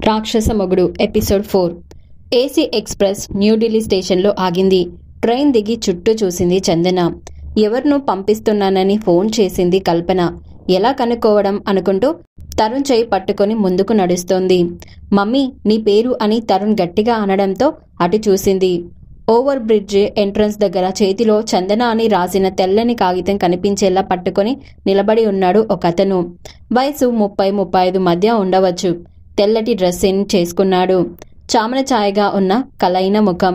రాక్షస మొగుడు episode 4. AC express New Delhi స్టేషన్లో ఆగింది. ట్రైన్ దిగి చుట్టూ చూసింది చందన. ఎవరినో పంపిస్తున్నానని ఫోన్ చేసింది కల్పన. ఎలా కనుక్కోవడం అనుకుంటూ తరుణ్ చేయి పట్టుకొని ముందుకు నడుస్తోంది. మమ్మీ, నీ పేరు అని తరుణ్ గట్టిగా అనడంతో అటు చూసింది. ఓవర్ బ్రిడ్జ్ ఎంట్రన్స్ దగ్గర చేతిలో చందన అని రాసిన తెల్లని కాగితం కనిపించేలా పట్టుకొని నిలబడి ఉన్నాడు ఒకతను. వయసు 30-35 మధ్య ఉండవచ్చు. తెల్లటి డ్రెస్సింగ్ చేసుకున్నాడు. చామన ఛాయగా ఉన్న కలైన ముఖం.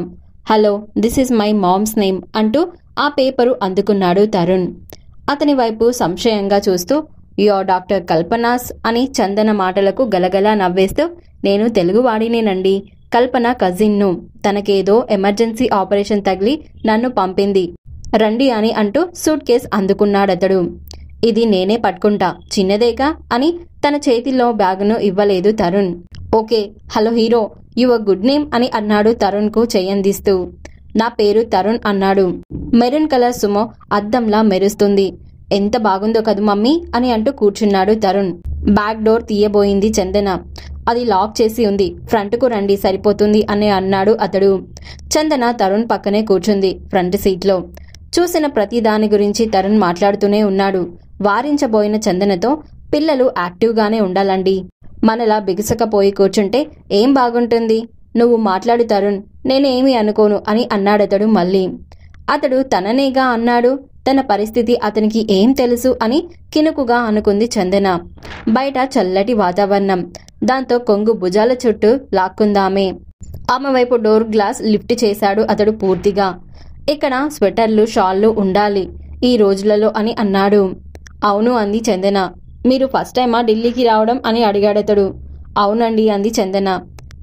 Hello, this is my mom's name అంటూ ఆ పేపరు అందుకున్నాడు తరుణ్. అతని వైపు సంశయంగా చూస్తూ, యువర్ డాక్టర్ కల్పనాస్ అని చందన మాటలకు గలగలా నవ్వేస్తూ, నేను తెలుగువాడినేనండి, కల్పన కజిన్ను. తనకేదో ఎమర్జెన్సీ ఆపరేషన్ తగిలి నన్ను పంపింది, రండి అని అంటూ సూట్ కేస్ అందుకున్నాడతడు. ఇది నేనే పట్టుకుంటా, చిన్నదేగా అని తన చేతిలో బ్యాగును ఇవ్వలేదు Tarun. Okay, hello hero, your good name అని అన్నాడు తరుణ్కు చెయ్యందిస్తూ. నా పేరు తరుణ్ అన్నాడు. మెరూన్ కలర్ సుమో అద్దంలా మెరుస్తుంది. ఎంత బాగుందో కదూ మమ్మీ అని అంటూ కూర్చున్నాడు తరుణ్. బ్యాక్ డోర్ తీయబోయింది చందన. అది లాక్ చేసి ఉంది, ఫ్రంట్కు రండి సరిపోతుంది అని అన్నాడు అతడు. చందన తరుణ్ పక్కనే కూర్చుంది ఫ్రంట్ సీట్లో. చూసిన ప్రతి దాని గురించి తరుణ్ మాట్లాడుతూనే ఉన్నాడు. వారించబోయిన చందనతో, పిల్లలు యాక్టివ్గానే ఉండాలండి, మనలా బిగుసకపోయి కూర్చుంటే ఏం బాగుంటుంది, నువ్వు మాట్లాడు తరుణ్, నేనేమీ అనుకోను అని అన్నాడతడు మళ్ళీ. అతడు తననేగా అన్నాడు, తన పరిస్థితి అతనికి ఏం తెలుసు అని కినుకుగా అనుకుంది చందన. బయట చల్లటి వాతావరణం, దాంతో కొంగు భుజాల చుట్టూ లాక్కుందామే. ఆమె వైపు డోర్ గ్లాస్ లిఫ్ట్ చేశాడు అతడు పూర్తిగా. ఇక్కడ స్వెటర్లు షాళ్ళు ఉండాలి ఈ రోజులలో అని అన్నాడు. అవును అంది చందన. మీరు ఫస్ట్ టైమా ఢిల్లీకి రావడం అని అడిగాడతడు. అవునండి అంది చందన.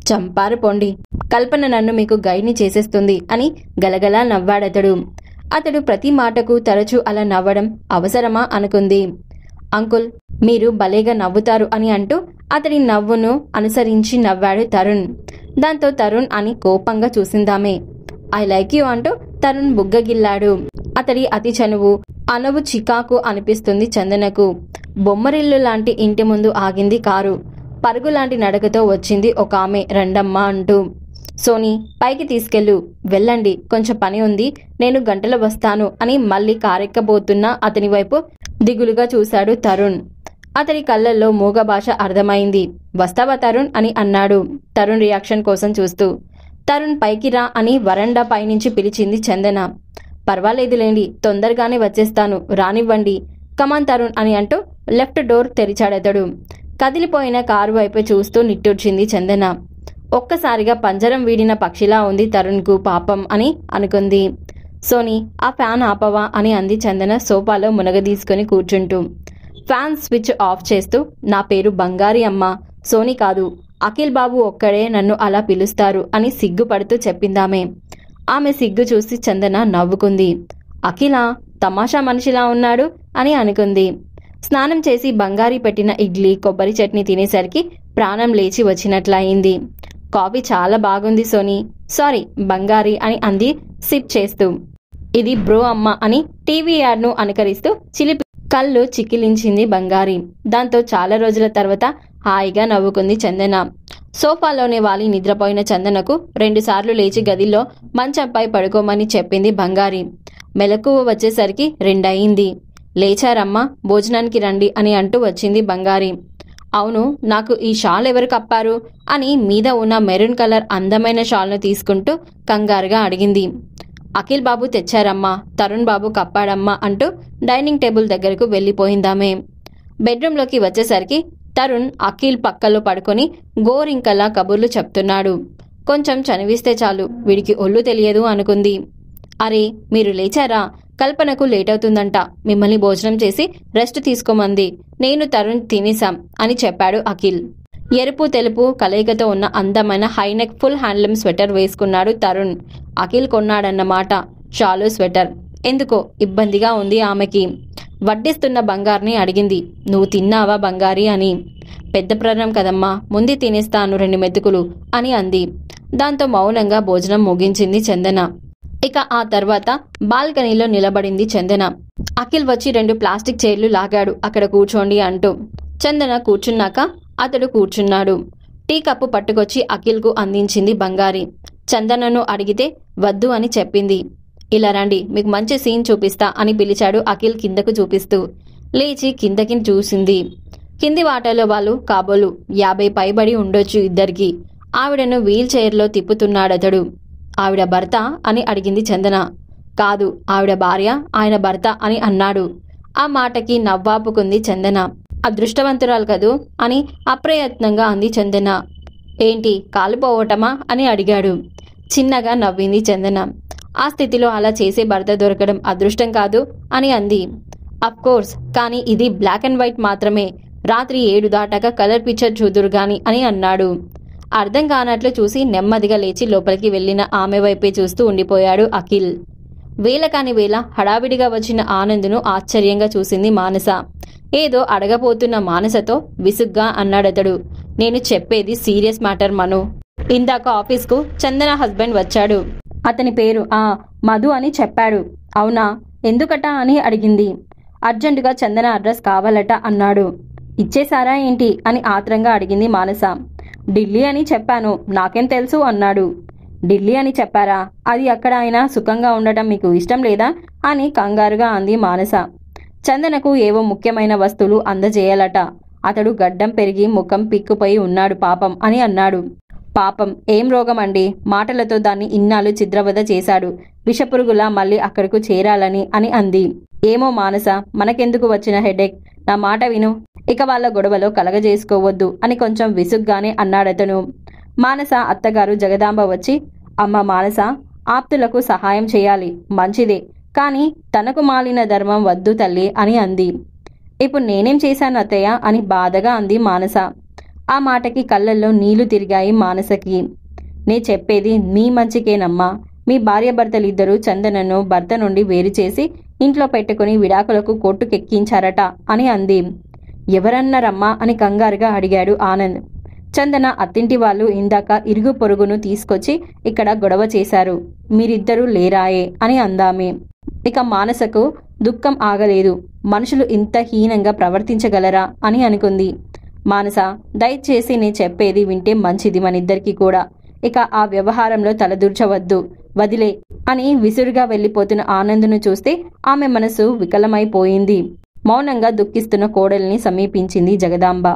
చంపారు పొండి, కల్పన నన్ను మీకు గైడ్ని చేసేస్తుంది అని గలగలా నవ్వాడతడు. అతడు ప్రతి మాటకు తరచూ అలా నవ్వడం అవసరమా అనుకుంది. అంకుల్, మీరు భలేగా నవ్వుతారు అని అంటూ అతడి నవ్వును అనుసరించి నవ్వాడు తరుణ్. దాంతో తరుణ్ అని కోపంగా చూసిందామే. ఐ లైక్ యూ అంటూ తరుణ్ బుగ్గగిల్లాడు. అతడి అతి చనువు, అనవు చికాకు అనిపిస్తుంది చందనకు. బొమ్మరిల్లు లాంటి ఇంటి ముందు ఆగింది కారు. పరుగులాంటి నడకతో వచ్చింది ఒక ఆమె, రండమ్మా అంటూ. సోనీ, పైకి తీసుకెళ్ళు, వెళ్ళండి, కొంచెం పని ఉంది, నేను గంటలో వస్తాను అని మళ్ళీ కారెక్కబోతున్న అతని వైపు దిగులుగా చూశాడు తరుణ్. అతడి కళ్ళల్లో మూగ భాష అర్థమైంది. వస్తావా తరుణ్ అని అన్నాడు తరుణ్ రియాక్షన్ కోసం చూస్తూ. తరుణ్ పైకి రా అని వరండా పైనుంచి పిలిచింది చందన. పర్వాలేదులేండి, తొందరగానే వచ్చేస్తాను, రానివ్వండి, కమాన్ తరుణ్ అని అంటూ లెఫ్ట్ డోర్ తెరిచాడతడు. కదిలిపోయిన కారు వైపు చూస్తూ నిట్టూర్చింది చందన. ఒక్కసారిగా పంజరం వీడిన పక్షిలా ఉంది తరుణ్కు, పాపం అని అనుకుంది. సోనీ, ఆ ఫ్యాన్ ఆపవా అని అంది చందన సోఫాలో మునగదీసుకుని కూర్చుంటూ. ఫ్యాన్ స్విచ్ ఆఫ్ చేస్తూ, నా పేరు బంగారి అమ్మ, సోనీ కాదు, అఖిల్ బాబు ఒక్కడే నన్ను అలా పిలుస్తారు అని సిగ్గుపడుతూ చెప్పిందామె. ఆమె సిగ్గు చూసి చందన నవ్వుకుంది. అఖిలా తమాషా మనిషిలా ఉన్నాడు అని అనుకుంది. స్నానం చేసి బంగారి పెట్టిన ఇడ్లీ కొబ్బరి చట్నీ తినేసరికి ప్రాణం లేచి వచ్చినట్లయింది. కాఫీ చాలా బాగుంది సోనీ, సారీ బంగారి అని అంది సిప్ చేస్తూ. ఇది బ్రో అమ్మ అని టీవీ యాడ్ను అనుకరిస్తూ చిలిపి కళ్ళు చిక్కిలించింది బంగారి. దాంతో చాలా రోజుల తర్వాత హాయిగా నవ్వుకుంది చందన. సోఫాలోనే వాలి నిద్రపోయిన చందనకు 2 సార్లు లేచి గదిలో మంచంపై పడుకోమని చెప్పింది బంగారి. మెలకువ వచ్చేసరికి 2 అయింది. లేచారమ్మా, భోజనానికి రండి అని అంటూ వచ్చింది బంగారి. అవును, నాకు ఈ షాల్ ఎవరు కప్పారు అని మీద ఉన్న మెరూన్ కలర్ అందమైన షాల్ను తీసుకుంటూ కంగారుగా అడిగింది. అఖిల్ బాబు తెచ్చారమ్మా, తరుణ్ బాబు కప్పాడమ్మా అంటూ డైనింగ్ టేబుల్ దగ్గరకు వెళ్ళిపోయిందామే. బెడ్రూమ్లోకి వచ్చేసరికి తరుణ్ అఖిల్ పక్కలో పడుకొని గోరింకలా కబుర్లు చెప్తున్నాడు. కొంచెం చనివిస్తే చాలు, వీడికి ఒళ్ళు తెలియదు అనుకుంది. అరే, మీరు లేచారా, కల్పనకు లేట్ అవుతుందంట, మిమ్మల్ని భోజనం చేసి రెస్ట్ తీసుకోమంది, నేను తరుణ్ తినేశాం అని చెప్పాడు అఖిల్. ఎరుపు తెలుపు కలయికతో ఉన్న అందమైన హైనెక్ ఫుల్ హ్యాండ్లూమ్ స్వెటర్ వేసుకున్నాడు తరుణ్. అఖిల్ కొన్నాడన్నమాట షాలు స్వెటర్. ఎందుకో ఇబ్బందిగా ఉంది ఆమెకి. వడ్డిస్తున్న బంగారిని అడిగింది, నువ్వు తిన్నావా బంగారి అని. పెద్ద ప్రాణం కదమ్మా, ముందే తినేస్తాను 2 మెతుకులు అని అంది. దాంతో మౌనంగా భోజనం ముగించింది చందన. ఇక ఆ తర్వాత బాల్కనీలో నిలబడింది చందన. అఖిల్ వచ్చి 2 ప్లాస్టిక్ చైర్లు లాగాడు, అక్కడ కూర్చోండి అంటూ. చందన కూర్చున్నాక అతడు కూర్చున్నాడు. టీ కప్పు పట్టుకొచ్చి అఖిల్కు అందించింది బంగారి. చందనను అడిగితే వద్దు అని చెప్పింది. ఇలా రండి, మీకు మంచి సీన్ చూపిస్తా అని పిలిచాడు అఖిల్ కిందకు చూపిస్తూ. లేచి కిందకి చూసింది. కింది వాటలో వాళ్ళు కాబోలు 50 పైబడి ఉండొచ్చు ఇద్దరికి. ఆవిడను వీల్ చైర్లో తిప్పుతున్నాడతడు. ఆవిడ భర్త అని అడిగింది చందన. కాదు, ఆవిడ భార్య, ఆయన భర్త అని అన్నాడు. ఆ మాటకి నవ్వాపుకుంది చందన. అదృష్టవంతురాలు కదూ అని అప్రయత్నంగా అంది చందన. ఏంటి, కాలిపోవటమా అని అడిగాడు. చిన్నగా నవ్వింది చందన. ఆ స్థితిలో అలా చేసే భర్త దొరకడం అదృష్టం కాదు అని అంది. అఫ్కోర్స్, కానీ ఇది బ్లాక్ అండ్ వైట్ మాత్రమే. రాత్రి 7 దాటాక కలర్ పిక్చర్ చూదురు గాని అని అన్నాడు. అర్థం కానట్లు చూసి నెమ్మదిగా లేచి లోపలికి వెళ్లిన ఆమె వైపే చూస్తూ ఉండిపోయాడు అఖిల్. వేళ కాని వేళ హడావిడిగా వచ్చిన ఆనంద్ను ఆశ్చర్యంగా చూసింది మానస. ఏదో అడగపోతున్న మానసతో విసుగ్గా అన్నాడతడు. నేను చెప్పేది సీరియస్ మ్యాటర్ మను. ఇందాక ఆఫీస్కు చందన హస్బెండ్ వచ్చాడు. అతని పేరు మధు అని చెప్పాడు. అవునా, ఎందుకట అని అడిగింది. అర్జెంటుగా చందన అడ్రస్ కావాలట అన్నాడు. ఇచ్చేసారా ఏంటి అని ఆత్రంగా అడిగింది మానస. ఢిల్లీ అని చెప్పాను, నాకేం తెలుసు అన్నాడు. ఢిల్లీ అని చెప్పారా? అది అక్కడ ఆయన సుఖంగా ఉండటం మీకు ఇష్టం లేదా అని కంగారుగా అంది మానస. చందనకు ఏవో ముఖ్యమైన వస్తువులు అందజేయాలట. అతడు గడ్డం పెరిగి ముఖం పిక్కుపోయి ఉన్నాడు పాపం అని అన్నాడు. పాపం, ఏం రోగం అండి? మాటలతో దాన్ని ఇన్నాళ్ళు చిద్రవద చేశాడు. విషపురుగులా మళ్ళీ అక్కడకు చేరాలని అని అంది. ఏమో మానస, మనకెందుకు వచ్చిన హెడేక్? నా మాట విను, ఇక వాళ్ళ గొడవలో కలగజేసుకోవద్దు అని కొంచెం విసుగ్గానే అన్నాడతను. మానస అత్తగారు జగదాంబ వచ్చి, అమ్మ మానస, ఆప్తులకు సహాయం చేయాలి, మంచిదే, కానీ తనకు మాలిన ధర్మం వద్దు తల్లి అని అంది. ఇప్పుడు నేనేం చేశాను అత్తయ్య అని బాధగా అంది మానస. ఆ మాటకి కళ్ళల్లో నీళ్లు తిరిగాయి మానసకి. నే చెప్పేది మీ మంచికేనమ్మా. మీ భార్యాభర్తలిద్దరూ చందనను భర్త నుండి వేరు చేసి ఇంట్లో పెట్టుకుని విడాకులకు కోర్టుకెక్కించారట అని అంది. ఎవరన్నారమ్మా అని కంగారుగా అడిగాడు ఆనంద్. చందన అత్తింటి వాళ్ళు ఇందాక ఇరుగు పొరుగును తీసుకొచ్చి ఇక్కడ గొడవ చేశారు. మీరిద్దరూ లేరాయే అని అందామే. ఇక మానసకు దుఃఖం ఆగలేదు. మనుషులు ఇంత హీనంగా ప్రవర్తించగలరా అని అనుకుంది. మానస, దయచేసి నే చెప్పేది వింటే మంచిది మనిద్దరికీ కూడా. ఇక ఆ వ్యవహారంలో తలదూర్చవద్దు, వదిలే అని విసురుగా వెళ్ళిపోతున్న ఆనందును చూస్తే ఆమె మనసు వికలమైపోయింది. మౌనంగా దుఃఖిస్తున్న కోడల్ని సమీపించింది జగదాంబ.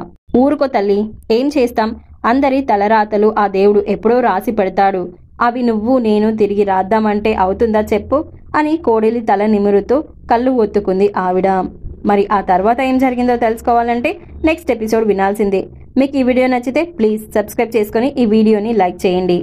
ఊరుకో తల్లి, ఏం చేస్తాం? అందరి తలరాతలు ఆ దేవుడు ఎప్పుడో రాసి పెడతాడు. అవి నువ్వు నేను తిరిగి రాద్దామంటే అవుతుందా చెప్పు అని కోడలి తల నిమురుతూ కళ్ళు ఒత్తుకుంది ఆవిడ. మరి ఆ తర్వాత ఏం జరిగిందో తెలుసుకోవాలంటే నెక్స్ట్ ఎపిసోడ్ వినాల్సిందే. మీకు ఈ వీడియో నచ్చితే ప్లీజ్ సబ్స్క్రైబ్ చేసుకొని ఈ వీడియోని లైక్ చేయండి.